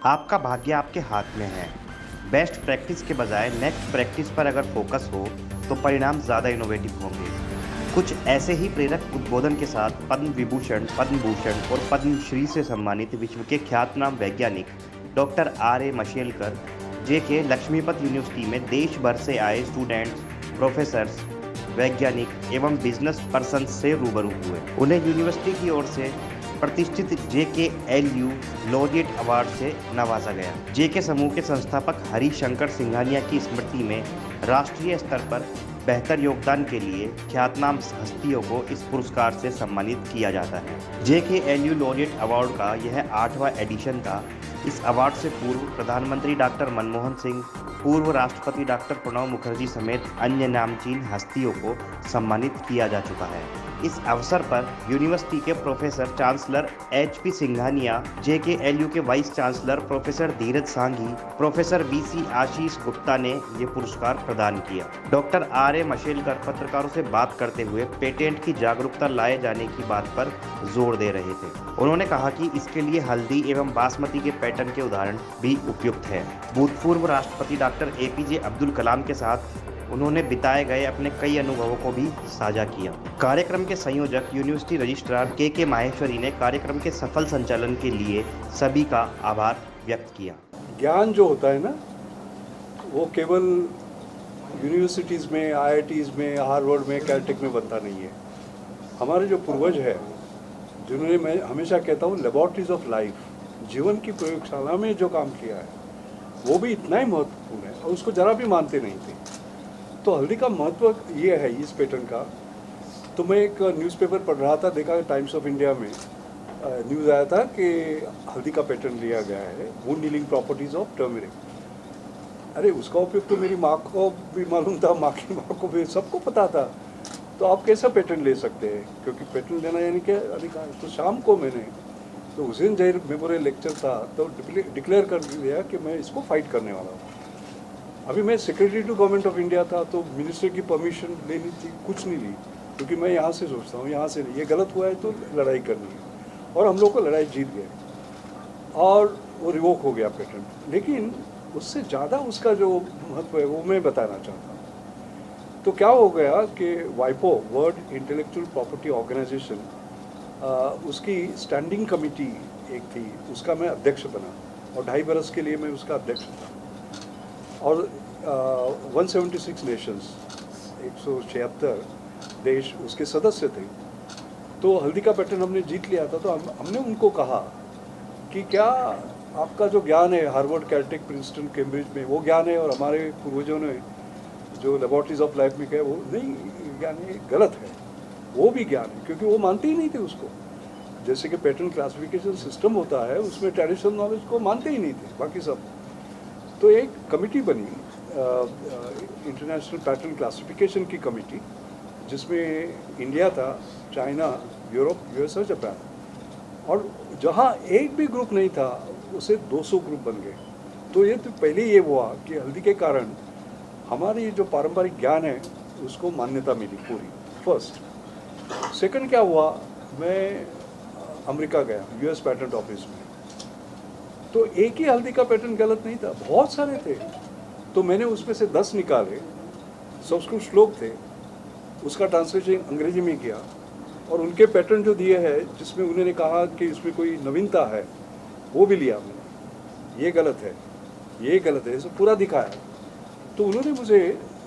आपका भाग्य आपके हाथ में है। बेस्ट प्रैक्टिस के बजाय नेक्स्ट प्रैक्टिस पर अगर फोकस हो तो परिणाम ज़्यादा इनोवेटिव होंगे। कुछ ऐसे ही प्रेरक उद्बोधन के साथ पद्म विभूषण, पद्म भूषण और पद्म श्री से सम्मानित विश्व के ख्यातनाम वैज्ञानिक doctor R A Mashelkar JK Lakshmipat university में देश भर से आए स्टूडेंट्स, प्रोफेसर्स, वैज्ञानिक एवं बिजनेस पर्सन से रूबरू हुए। उन्हें यूनिवर्सिटी की ओर से प्रतिष्ठित JKLU लॉरिएट अवार्ड से नवाजा गया। जेके समूह के संस्थापक हरिशंकर सिंघानिया की स्मृति में राष्ट्रीय स्तर पर बेहतर योगदान के लिए ख्यातनाम हस्तियों को इस पुरस्कार से सम्मानित किया जाता है। JKLU लॉरिएट अवार्ड का यह 8वां एडिशन था। इस अवार्ड से पूर्व प्रधानमंत्री डॉक्टर मनमोहन सिंह, पूर्व राष्ट्रपति डॉक्टर प्रणब मुखर्जी समेत अन्य नामचीन हस्तियों को सम्मानित किया जा चुका है। इस अवसर पर यूनिवर्सिटी के professor chancellor HP Singhania, JKLU के वाइस चांसलर प्रोफेसर धीरज सांघी, प्रोफेसर VC आशीष गुप्ता ने ये पुरस्कार प्रदान किया। डॉक्टर आर ए मशेलकर पत्रकारों से बात करते हुए पेटेंट की जागरूकता लाए जाने की बात पर जोर दे रहे थे। उन्होंने कहा कि इसके लिए हल्दी एवं बासमती के पैटर्न के उदाहरण भी उपयुक्त है। भूतपूर्व राष्ट्रपति डॉक्टर APJ अब्दुल कलाम के साथ उन्होंने बिताए गए अपने कई अनुभवों को भी साझा किया। कार्यक्रम के संयोजक यूनिवर्सिटी रजिस्ट्रार के माहेश्वरी ने कार्यक्रम के सफल संचालन के लिए सभी का आभार व्यक्त किया। ज्ञान जो होता है ना, वो केवल यूनिवर्सिटीज़ में, IITs में, हार्वर्ड में, कैलटेक में बनता नहीं है। हमारे जो पूर्वज है, जिन्होंने, मैं हमेशा कहता हूँ, लेबॉर्ट्रीज ऑफ लाइफ, जीवन की प्रयोगशाला में जो काम किया है वो भी इतना ही महत्वपूर्ण है और उसको ज़रा भी मानते नहीं थे। तो हल्दी का महत्व ये है इस पैटर्न का। तो मैं एक न्यूज़पेपर पढ़ रहा था, देखा टाइम्स ऑफ इंडिया में न्यूज़ आया था कि हल्दी का पैटर्न लिया गया है, wound healing properties of turmeric. अरे उसका उपयोग तो मेरी माँ को भी मालूम था, माँ की माँ को भी, सबको पता था। तो आप कैसा पैटर्न ले सकते हैं, क्योंकि पैटर्न लेना यानी क्या अधिकार। तो शाम को मैंने, तो हुसैन जहीर मेमोरियल लेक्चर था, तो डिक्लेयर कर दिया कि मैं इसको फाइट करने वाला हूँ। अभी मैं secretary to government of India था, तो मिनिस्टर की परमिशन लेनी थी, कुछ नहीं ली, क्योंकि मैं यहाँ से सोचता हूँ, यहाँ से नहीं, ये गलत हुआ है तो लड़ाई करनी है। और हम लोग को लड़ाई जीत गए और वो रिवोक हो गया पैटर्न। लेकिन उससे ज़्यादा उसका जो महत्व है वो मैं बताना चाहता हूँ। तो क्या हो गया कि वाइपो, वर्ल्ड इंटेलेक्चुअल प्रॉपर्टी ऑर्गेनाइजेशन, उसकी स्टैंडिंग कमेटी एक थी, उसका मैं अध्यक्ष बना और 2.5 बरस के लिए मैं उसका अध्यक्ष था। और 176 नेशंस, 176 देश उसके सदस्य थे। तो हल्दी का पैटर्न हमने जीत लिया था। तो हमने उनको कहा कि क्या आपका जो ज्ञान है हार्वर्ड, कैलटेक, प्रिंसटन, कैम्ब्रिज में, वो ज्ञान है और हमारे पूर्वजों ने जो लेबॉर्ट्रीज ऑफ लाइफ में कहे वो नहीं ज्ञान है, गलत है। वो भी ज्ञान है, क्योंकि वो मानते ही नहीं थे उसको। जैसे कि पैटर्न क्लासिफिकेशन सिस्टम होता है, उसमें ट्रेडिशनल नॉलेज को मानते ही नहीं थे बाकी सब। तो एक कमेटी बनी, इंटरनेशनल पैटर्न क्लासिफिकेशन की कमेटी, जिसमें इंडिया था, चाइना, यूरोप, US और जापान। और जहाँ एक भी ग्रुप नहीं था उसे 200 ग्रुप बन गए। तो ये तो पहले ये हुआ कि हल्दी के कारण हमारी जो पारंपरिक ज्ञान है उसको मान्यता मिली पूरी, फर्स्ट। सेकंड क्या हुआ, मैं अमेरिका गया, US पैटेंट ऑफिस में। तो एक ही हल्दी का पैटर्न गलत नहीं था, बहुत सारे थे। तो मैंने उसमें से 10 निकाले, संस्कृत श्लोक थे, उसका ट्रांसलेशन अंग्रेजी में किया और उनके पैटर्न जो दिए हैं, जिसमें उन्होंने कहा कि इसमें कोई नवीनता है, वो भी लिया मैंने। ये गलत है, ये गलत है, इसे पूरा दिखाया। तो उन्होंने मुझे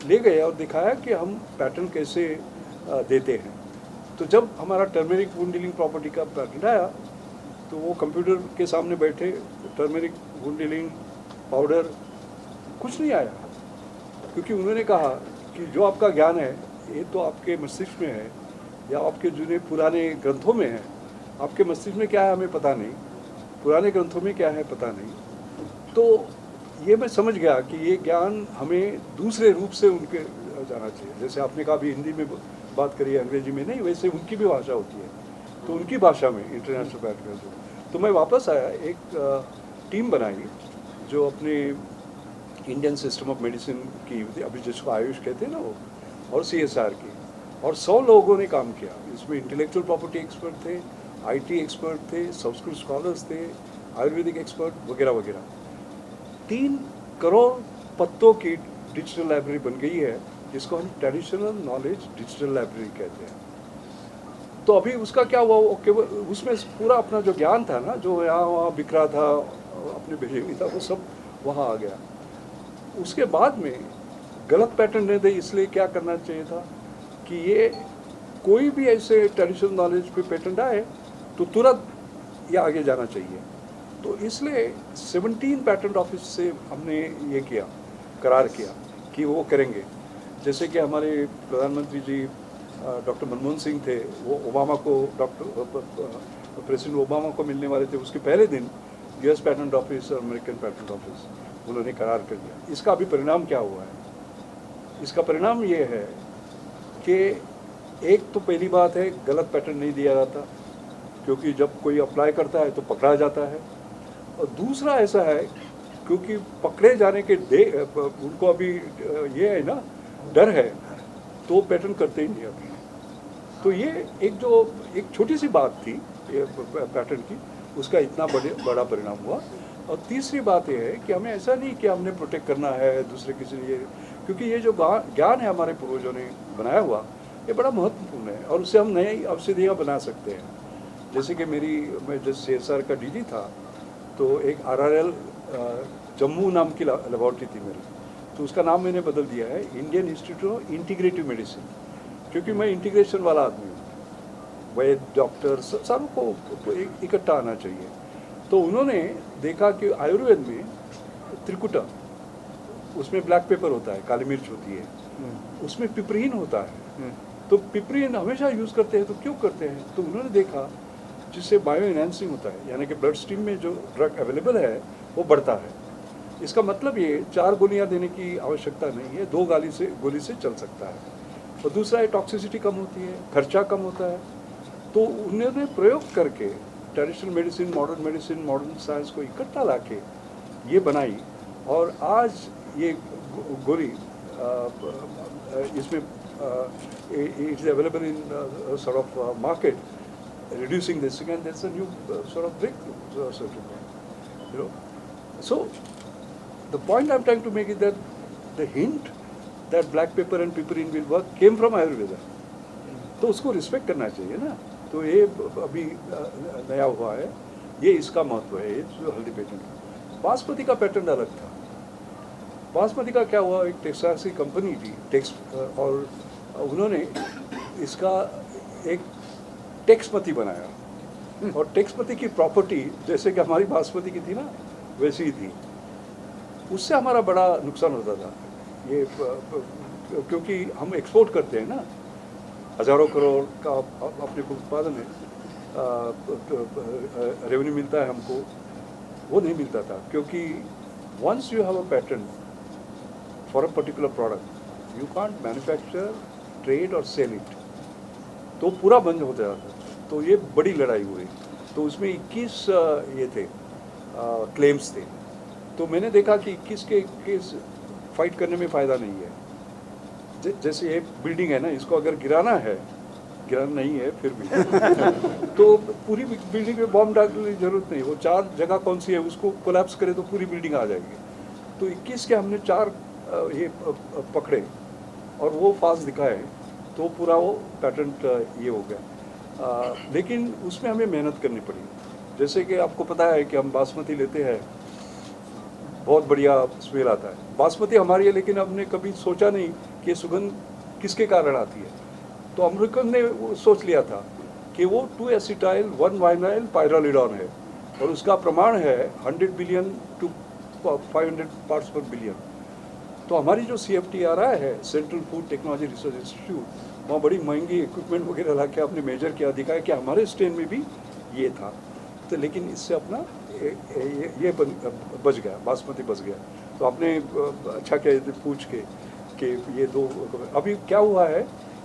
ले गए और दिखाया कि हम पैटर्न कैसे देते हैं। तो जब हमारा टर्मेरिक वुंड हीलिंग प्रॉपर्टी का पैटर्न आया, तो वो कंप्यूटर के सामने बैठे, टर्मेरिक वुंड हीलिंग पाउडर, कुछ नहीं आया, क्योंकि उन्होंने कहा कि जो आपका ज्ञान है ये तो आपके मस्तिष्क में है या आपके जो पुराने ग्रंथों में है। आपके मस्तिष्क में क्या है हमें पता नहीं, पुराने ग्रंथों में क्या है पता नहीं। तो ये मैं समझ गया कि ये ज्ञान हमें दूसरे रूप से उनके जाना चाहिए। जैसे आपने कहा भी हिंदी में बात करी है, अंग्रेजी में नहीं, वैसे उनकी भी भाषा होती है, तो उनकी भाषा में इंटरनेशनल पैटर्न। तो मैं वापस आया, एक टीम बनाई जो अपने इंडियन सिस्टम ऑफ मेडिसिन की, अभी जिसको आयुष कहते हैं ना वो, और CSR की, और 100 लोगों ने काम किया। इसमें इंटेलेक्चुअल प्रॉपर्टी एक्सपर्ट थे, IT एक्सपर्ट थे, संस्कृत स्कॉलर्स थे, आयुर्वेदिक एक्सपर्ट वगैरह वगैरह। 3 करोड़ पत्तों की डिजिटल लाइब्रेरी बन गई है, जिसको हम ट्रेडिशनल नॉलेज डिजिटल लाइब्रेरी कहते हैं। तो अभी उसका क्या हुआ, वो केवल उसमें पूरा अपना जो ज्ञान था ना, जो यहाँ वहाँ बिखरा था, अपने भेजे हुई था, वो सब वहाँ आ गया। उसके बाद में गलत पैटर्न नहीं दे, इसलिए क्या करना चाहिए था कि ये कोई भी ऐसे ट्रेडिशनल नॉलेज पे पेटेंट आए तो तुरंत ये आगे जाना चाहिए। तो इसलिए 17 पैटेंट ऑफिस से हमने ये किया, करार किया कि वो करेंगे। जैसे कि हमारे प्रधानमंत्री जी डॉक्टर मनमोहन सिंह थे, वो ओबामा को प्रेसिडेंट ओबामा को मिलने वाले थे, उसके पहले दिन यूएस पैटेंट ऑफिस और अमेरिकन पैटेंट ऑफिस उन्होंने करार कर दिया। इसका अभी परिणाम क्या हुआ है? इसका परिणाम ये है कि एक तो पहली बात है, गलत पैटर्न नहीं दिया जाता, क्योंकि जब कोई अप्लाई करता है तो पकड़ा जाता है। और दूसरा ऐसा है, क्योंकि पकड़े जाने के उनको अभी ये है ना, डर है, तो पैटर्न करते ही नहीं अभी। तो ये एक छोटी सी बात थी पैटर्न की, उसका इतना बड़ा परिणाम हुआ। और तीसरी बात ये है कि हमें ऐसा नहीं कि हमने प्रोटेक्ट करना है दूसरे किसी लिए, क्योंकि ये जो ज्ञान है हमारे पूर्वजों ने बनाया हुआ, ये बड़ा महत्वपूर्ण है और उससे हम नई औषधियाँ बना सकते हैं। जैसे कि मैं जब CSR का DG था, तो एक RRL जम्मू नाम की लेबॉर्ट्री थी मेरी, तो उसका नाम मैंने बदल दिया है Indian institute of integrative medicine, क्योंकि मैं इंटीग्रेशन वाला आदमी हूँ। वैद्य, डॉक्टर सबों को इकट्ठा आना चाहिए। तो उन्होंने देखा कि आयुर्वेद में त्रिकुटा, उसमें ब्लैक पेपर होता है, काली मिर्च होती है, उसमें पिपरीन होता है, तो पिपरीन हमेशा यूज़ करते हैं, तो क्यों करते हैं? तो उन्होंने देखा जिससे बायो एनहांसिंग होता है, यानी कि ब्लड स्ट्रीम में जो ड्रग अवेलेबल है वो बढ़ता है। इसका मतलब ये 4 गोलियां देने की आवश्यकता नहीं है, 2 गोली से चल सकता है। और दूसरा है टॉक्सिसिटी कम होती है, खर्चा कम होता है। तो उन्होंने प्रयोग करके ट्रेडिशनल मेडिसिन, मॉडर्न साइंस को इकट्ठा लाके ये बनाई, और आज ये गोली इसमें it is available in sort of market, reducing this, and that's a new sort of breakthrough, you know. So the point I'm trying to make is that the hint that black pepper and piperine will work came from Ayurveda, तो उसको respect करना चाहिए ना। तो ये अभी नया हुआ है, ये इसका महत्व है, ये जो हल्दी पेटेंट। बासमती का पेटेंट अलग था। बासमती का क्या हुआ, एक टेक्सास की कंपनी थी और उन्होंने इसका एक टेक्समती बनाया, और टेक्समती की प्रॉपर्टी जैसे कि हमारी बासमती की थी ना, वैसी ही थी। उससे हमारा बड़ा नुकसान होता था, ये क्योंकि हम एक्सपोर्ट करते हैं ना, हज़ारों करोड़ का अपने को उत्पादन है, रेवेन्यू मिलता है हमको, वो नहीं मिलता था, क्योंकि once you have a pattern for a particular product, you can't manufacture, trade और सेल इट, तो पूरा बंद हो जाता। तो ये बड़ी लड़ाई हुई, तो उसमें 21 ये थे क्लेम्स थे। तो मैंने देखा कि 21 के केस फाइट करने में फ़ायदा नहीं है। जैसे ये बिल्डिंग है ना, इसको अगर गिराना नहीं है फिर भी तो पूरी बिल्डिंग में बॉम्ब डालने की जरूरत नहीं, वो 4 जगह कौन सी है उसको कोलैप्स करे तो पूरी बिल्डिंग आ जाएगी। तो 21 के हमने 4 ये पकड़े और वो फास्ट दिखाए, तो पूरा वो पैटेंट ये हो गया। लेकिन उसमें हमें मेहनत करनी पड़ी। जैसे कि आपको पता है कि हम बासमती लेते हैं, बहुत बढ़िया स्मेल आता है बासमती हमारी है, लेकिन हमने कभी सोचा नहीं कि सुगंध किसके कारण आती है। तो अमेरिकन ने वो सोच लिया था कि वो 2-एसिटाइल 1-वाइनाइल पाइरालिडॉन है, और उसका प्रमाण है 100 billion to 500 parts per billion. तो हमारी जो CFTRI है, central food technology research institute, वहाँ बड़ी महंगी इक्विपमेंट वगैरह ला के आपने मेजर किया, दिखाया कि हमारे स्ट्रेन में भी ये था। तो लेकिन इससे अपना ये बच गया, बासमती बच गया। तो आपने अच्छा किया पूछ के कि ये 2 अभी क्या हुआ है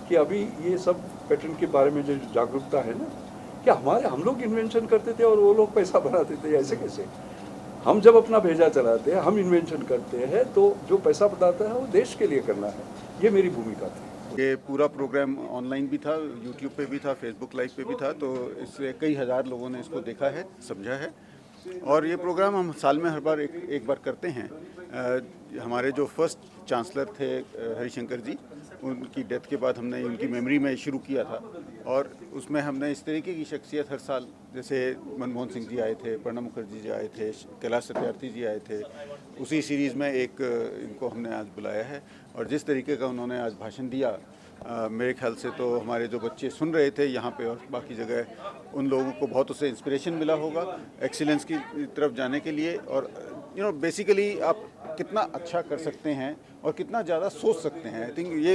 कि अभी ये सब पैटर्न के बारे में जो जागरूकता है ना, कि हम लोग इन्वेंशन करते थे और वो लोग पैसा बनाते थे, ऐसे कैसे? हम जब अपना भेजा चलाते हैं, हम इन्वेंशन करते हैं, तो जो पैसा बताता है वो देश के लिए करना है, ये मेरी भूमिका थी। ये पूरा प्रोग्राम ऑनलाइन भी था, यूट्यूब पे भी था, फेसबुक लाइव पे भी था, तो इससे कई हज़ार लोगों ने इसको देखा है, समझा है। और ये प्रोग्राम हम साल में हर बार एक बार करते हैं। हमारे जो फर्स्ट चांसलर थे हरिशंकर जी, उनकी डेथ के बाद हमने उनकी मेमोरी में शुरू किया था और उसमें हमने इस तरीके की शख्सियत हर साल, जैसे मनमोहन सिंह जी आए थे, प्रणब मुखर्जी जी आए थे, कैलाश सत्यार्थी जी आए थे, उसी सीरीज़ में एक इनको हमने आज बुलाया है। और जिस तरीके का उन्होंने आज भाषण दिया, मेरे ख्याल से तो हमारे जो बच्चे सुन रहे थे यहाँ पे और बाकी जगह, उन लोगों को बहुत उससे इंस्पिरेशन मिला होगा एक्सीलेंस की तरफ जाने के लिए। और बेसिकली आप कितना अच्छा कर सकते हैं और कितना ज़्यादा सोच सकते हैं। आई थिंक ये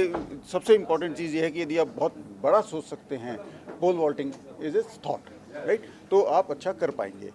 सबसे इम्पॉर्टेंट चीज़ ये है कि यदि आप बहुत बड़ा सोच सकते हैं, pole vaulting is a thought, right, तो आप अच्छा कर पाएंगे।